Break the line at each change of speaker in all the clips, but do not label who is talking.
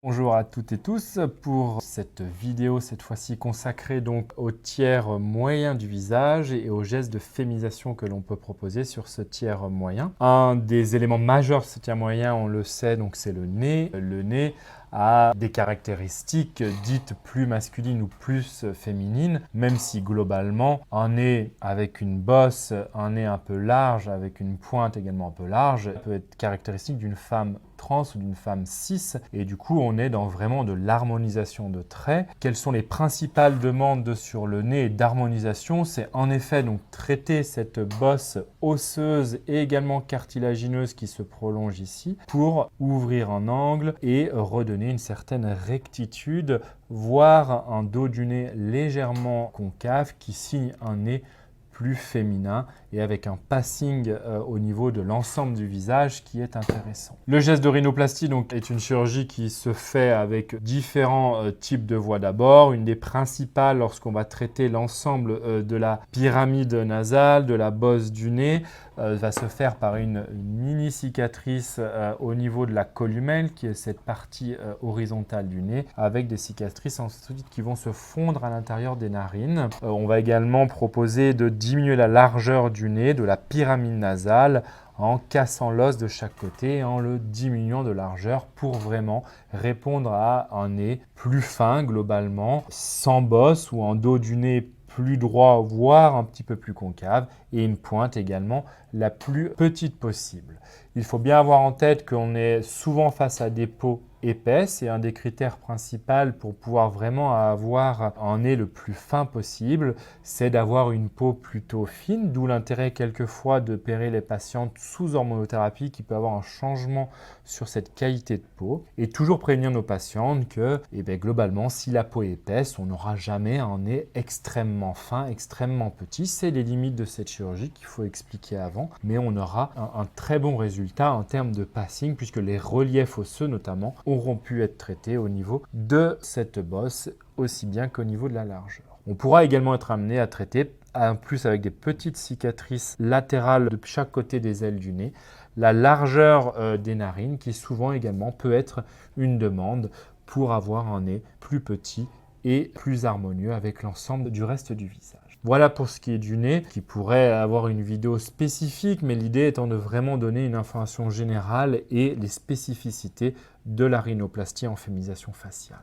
Bonjour à toutes et tous pour cette vidéo, cette fois-ci consacrée donc au tiers moyen du visage et aux gestes de féminisation que l'on peut proposer sur ce tiers moyen. Un des éléments majeurs de ce tiers moyen, on le sait, donc c'est le nez. Le nez a des caractéristiques dites plus masculines ou plus féminines, même si globalement un nez avec une bosse, un nez un peu large, avec une pointe également un peu large, peut être caractéristique d'une femme trans ou d'une femme cis, et du coup on est dans vraiment de l'harmonisation de traits. Quelles sont les principales demandes sur le nez d'harmonisation? C'est en effet donc traiter cette bosse osseuse et également cartilagineuse qui se prolonge ici pour ouvrir un angle et redonner une certaine rectitude, voire un dos du nez légèrement concave qui signe un nez plus féminin et avec un passing au niveau de l'ensemble du visage qui est intéressant. Le geste de rhinoplastie donc, est une chirurgie qui se fait avec différents types de voies d'abord. Une des principales lorsqu'on va traiter l'ensemble de la pyramide nasale, de la bosse du nez, va se faire par une mini cicatrice au niveau de la columelle qui est cette partie horizontale du nez avec des cicatrices ensuite qui vont se fondre à l'intérieur des narines. On va également proposer de diminuer la largeur du nez, de la pyramide nasale, en cassant l'os de chaque côté et en le diminuant de largeur pour vraiment répondre à un nez plus fin globalement, sans bosse ou en dos du nez plus droit, voire un petit peu plus concave, et une pointe également la plus petite possible. Il faut bien avoir en tête qu'on est souvent face à des peaux épaisses et un des critères principaux pour pouvoir vraiment avoir un nez le plus fin possible, c'est d'avoir une peau plutôt fine, d'où l'intérêt quelquefois de d'opérer les patientes sous hormonothérapie qui peut avoir un changement sur cette qualité de peau et toujours prévenir nos patientes que globalement si la peau est épaisse, on n'aura jamais un nez extrêmement fin, extrêmement petit. C'est les limites de cette chirurgie qu'il faut expliquer avant, mais on aura un très bon résultat en termes de passing puisque les reliefs osseux notamment auront pu être traités au niveau de cette bosse aussi bien qu'au niveau de la largeur. On pourra également être amené à traiter, en plus avec des petites cicatrices latérales de chaque côté des ailes du nez, la largeur des narines qui souvent également peut être une demande pour avoir un nez plus petit et plus harmonieux avec l'ensemble du reste du visage. Voilà pour ce qui est du nez, qui pourrait avoir une vidéo spécifique, mais l'idée étant de vraiment donner une information générale et les spécificités de la rhinoplastie en féminisation faciale.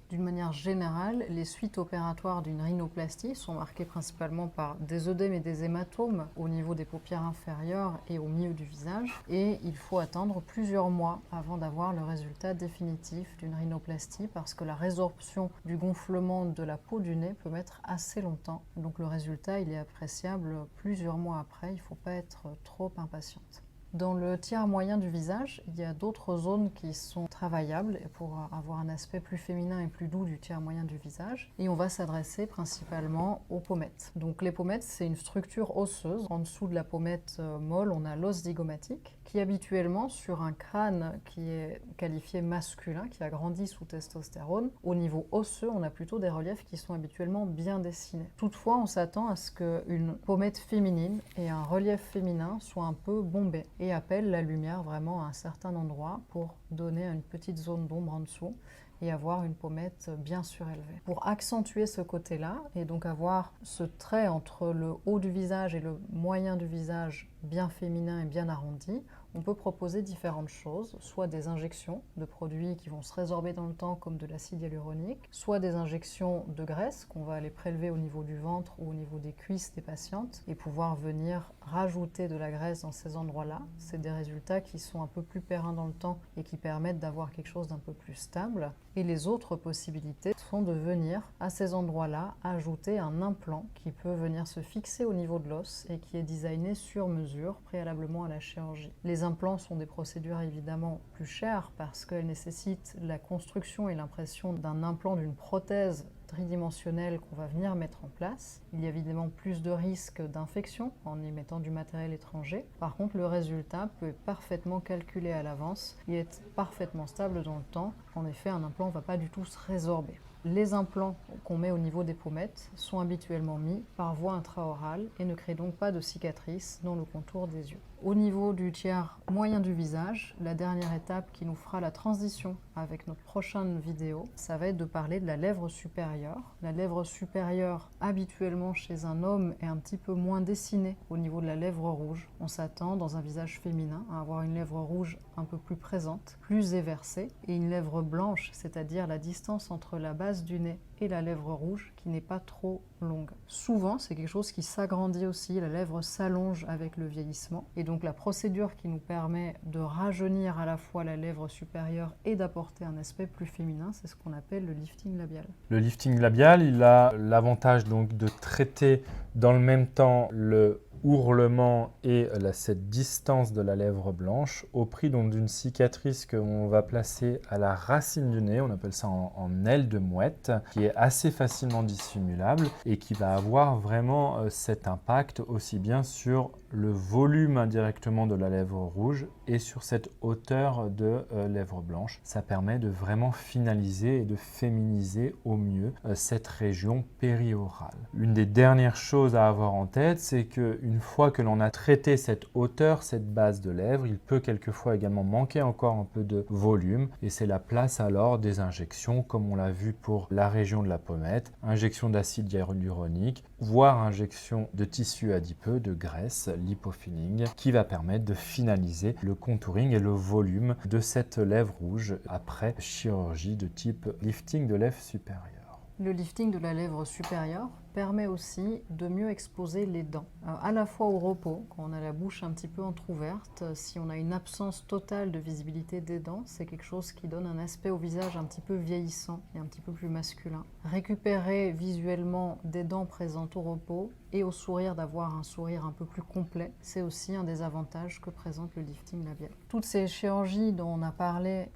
D'une manière générale, les suites opératoires d'une rhinoplastie sont marquées principalement par des œdèmes et des hématomes au niveau des paupières inférieures et au milieu du visage. Et il faut attendre plusieurs mois avant d'avoir le résultat définitif d'une rhinoplastie parce que la résorption du gonflement de la peau du nez peut mettre assez longtemps. Donc le résultat, il est appréciable plusieurs mois après. Il ne faut pas être trop impatiente. Dans le tiers moyen du visage, il y a d'autres zones qui sont travaillables pour avoir un aspect plus féminin et plus doux du tiers moyen du visage. Et on va s'adresser principalement aux pommettes. Donc les pommettes, c'est une structure osseuse. En dessous de la pommette molle, on a l'os zygomatique qui habituellement, sur un crâne qui est qualifié masculin, qui a grandi sous testostérone, au niveau osseux, on a plutôt des reliefs qui sont habituellement bien dessinés. Toutefois, on s'attend à ce qu'une pommette féminine et un relief féminin soient un peu bombés et appelle la lumière vraiment à un certain endroit pour donner une petite zone d'ombre en dessous et avoir une pommette bien surélevée. Pour accentuer ce côté-là et donc avoir ce trait entre le haut du visage et le moyen du visage bien féminin et bien arrondi, on peut proposer différentes choses, soit des injections de produits qui vont se résorber dans le temps comme de l'acide hyaluronique, soit des injections de graisse qu'on va aller prélever au niveau du ventre ou au niveau des cuisses des patientes et pouvoir venir rajouter de la graisse dans ces endroits-là. C'est des résultats qui sont un peu plus périns dans le temps et qui permettent d'avoir quelque chose d'un peu plus stable. Et les autres possibilités sont de venir à ces endroits-là ajouter un implant qui peut venir se fixer au niveau de l'os et qui est designé sur mesure préalablement à la chirurgie. Les implants sont des procédures évidemment plus chères parce qu'elles nécessitent la construction et l'impression d'un implant, d'une prothèse tridimensionnelle qu'on va venir mettre en place. Il y a évidemment plus de risques d'infection en y mettant du matériel étranger. Par contre, le résultat peut être parfaitement calculé à l'avance et être parfaitement stable dans le temps. En effet, un implant ne va pas du tout se résorber. Les implants qu'on met au niveau des pommettes sont habituellement mis par voie intraorale et ne créent donc pas de cicatrices dans le contour des yeux. Au niveau du tiers moyen du visage, la dernière étape qui nous fera la transition avec notre prochaine vidéo, ça va être de parler de la lèvre supérieure. La lèvre supérieure, habituellement chez un homme, est un petit peu moins dessinée au niveau de la lèvre rouge. On s'attend dans un visage féminin à avoir une lèvre rouge un peu plus présente, plus éversée, et une lèvre blanche, c'est-à-dire la distance entre la base du nez et la lèvre rouge qui n'est pas trop longue. Souvent, c'est quelque chose qui s'agrandit aussi, la lèvre s'allonge avec le vieillissement. Et donc la procédure qui nous permet de rajeunir à la fois la lèvre supérieure et d'apporter un aspect plus féminin, c'est ce qu'on appelle le lifting labial.
Le lifting labial, il a l'avantage donc de traiter dans le même temps le ourlement et cette distance de la lèvre blanche au prix donc d'une cicatrice qu'on va placer à la racine du nez, on appelle ça en aile de mouette, qui est assez facilement dissimulable et qui va avoir vraiment cet impact aussi bien sur le volume indirectement de la lèvre rouge et sur cette hauteur de lèvre blanche. Ça permet de vraiment finaliser et de féminiser au mieux cette région périorale. Une des dernières choses à avoir en tête, c'est qu'une fois que l'on a traité cette hauteur, cette base de lèvre, il peut quelquefois également manquer encore un peu de volume et c'est la place alors des injections, comme on l'a vu pour la région de la pommette, injection d'acide hyaluronique, voire injection de tissu adipeux, de graisse, lipofilling, qui va permettre de finaliser le contouring et le volume de cette lèvre rouge après chirurgie de type lifting de lèvre supérieure.
Le lifting de la lèvre supérieure permet aussi de mieux exposer les dents. Alors, à la fois au repos, quand on a la bouche un petit peu entrouverte, si on a une absence totale de visibilité des dents, c'est quelque chose qui donne un aspect au visage un petit peu vieillissant et un petit peu plus masculin. Récupérer visuellement des dents présentes au repos et au sourire, d'avoir un sourire un peu plus complet, c'est aussi un des avantages que présente le lifting labial. Toutes ces chirurgies dont on a parlé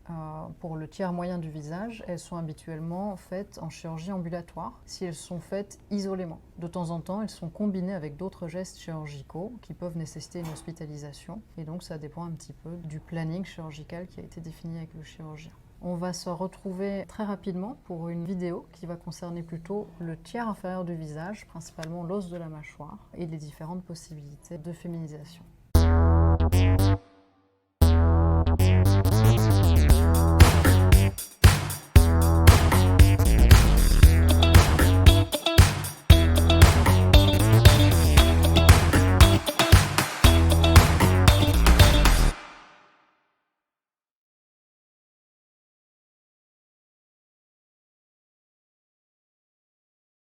pour le tiers moyen du visage, elles sont habituellement faites en chirurgie ambulatoire. Si elles sont faites isolément, de temps en temps, elles sont combinées avec d'autres gestes chirurgicaux qui peuvent nécessiter une hospitalisation. Et donc, ça dépend un petit peu du planning chirurgical qui a été défini avec le chirurgien. On va se retrouver très rapidement pour une vidéo qui va concerner plutôt le tiers inférieur du visage, principalement l'os de la mâchoire, et les différentes possibilités de féminisation.